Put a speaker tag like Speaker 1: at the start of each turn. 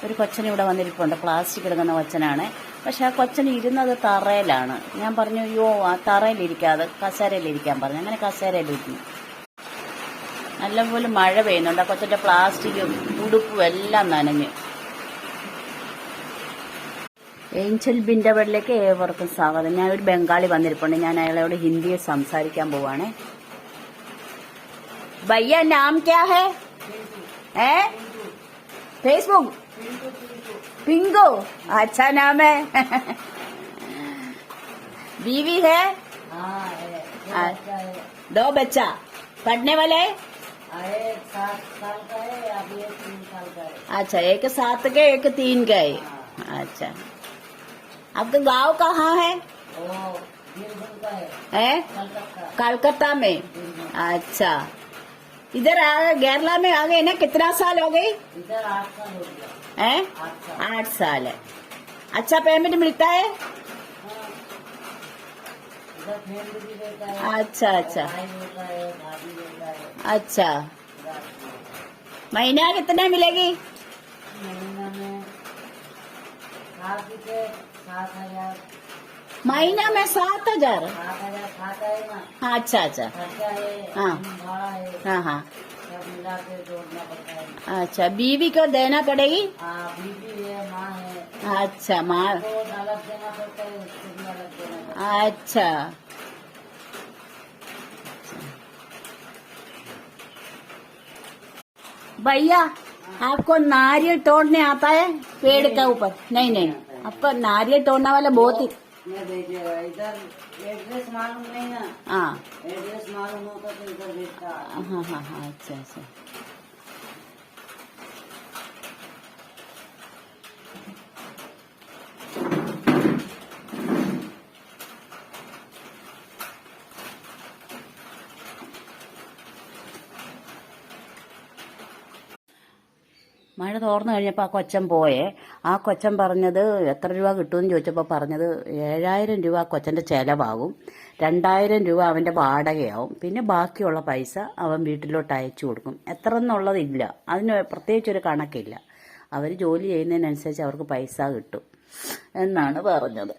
Speaker 1: ഒരു കൊച്ചൻ ഇവിടെ വന്നിരിപ്പുണ്ട്. പ്ലാസ്റ്റിക് എടുക്കുന്ന കൊച്ചനാണ്. പക്ഷെ ആ കൊച്ചൻ ഇരുന്നത് തറയിലാണ്. ഞാൻ പറഞ്ഞു, അയ്യോ ആ തറയിലിരിക്കാതെ കസേരയിലിരിക്കാൻ പറഞ്ഞു. അങ്ങനെ കസേരയിലിരിക്കുന്നു. നല്ലപോലെ മഴ പെയ്യുന്നുണ്ട്. ആ കൊച്ചന്റെ പ്ലാസ്റ്റിക്കും ഉടുപ്പും എല്ലാം നനഞ്ഞു. ഏഞ്ചൽ ബിൻഡവളിലേക്ക് ഏവർക്കും സ്വാഗതം. ഞാനൊരു ബംഗാളി വന്നിരിപ്പുണ്ട്. ഞാൻ അയാളോട് ഹിന്ദിയിൽ സംസാരിക്കാൻ പോവാണ്. ഭയ്യ നാം ക്യാ ഹേ? ഫേസ്ബുക്ക് पिंको, अच्छा नाम है। बीवी है? दो बच्चा पढ़ने वाले? 7 साल का है, अभी 3 साल का है। अच्छा, एक 7 के एक 3 का है। अच्छा, आपका गांव कहाँ है? कलकत्ता में। अच्छा, इधर केरला में आ गए ना? कितना साल हो गई? इधर 8 साल हो गया। 8 साल है। अच्छा पेमेंट मिलता है? अच्छा अच्छा अच्छा, महीना कितना मिलेगी? महीना में 7,000। अच्छा अच्छा, हाँ हाँ हाँ। अच्छा, बीवी को देना पड़ेगी? बीवी है, माँ है। अच्छा, माँ अलग देना पड़ता है, उसको भी अलग देना पड़ता है। अच्छा, भैया आपको नारियल तोड़ने आता है पेड़ के ऊपर? नहीं नहीं, आपको नारियल तोड़ने वाला बहुत ही इधर एड्रेस मालूम नहीं ना। हाँ, एड्रेस मालूम होता तो इधर भेजता। हाँ हाँ हाँ, अच्छा अच्छा। മഴ തോർന്നു കഴിഞ്ഞപ്പോൾ ആ കൊച്ചൻ പോയേ. ആ കൊച്ചൻ പറഞ്ഞത് എത്ര രൂപ കിട്ടുമെന്ന് ചോദിച്ചപ്പോൾ പറഞ്ഞത് 7,000 രൂപ കൊച്ചൻ്റെ ചിലവാകും, 2,000 രൂപ അവൻ്റെ വാടകയാവും, പിന്നെ ബാക്കിയുള്ള പൈസ അവൻ വീട്ടിലോട്ട് അയച്ചു കൊടുക്കും. എത്ര എന്നുള്ളതില്ല, അതിന് പ്രത്യേകിച്ചൊരു കണക്കില്ല. അവർ ജോലി ചെയ്യുന്നതിനനുസരിച്ച് അവർക്ക് പൈസ കിട്ടും എന്നാണ് പറഞ്ഞത്.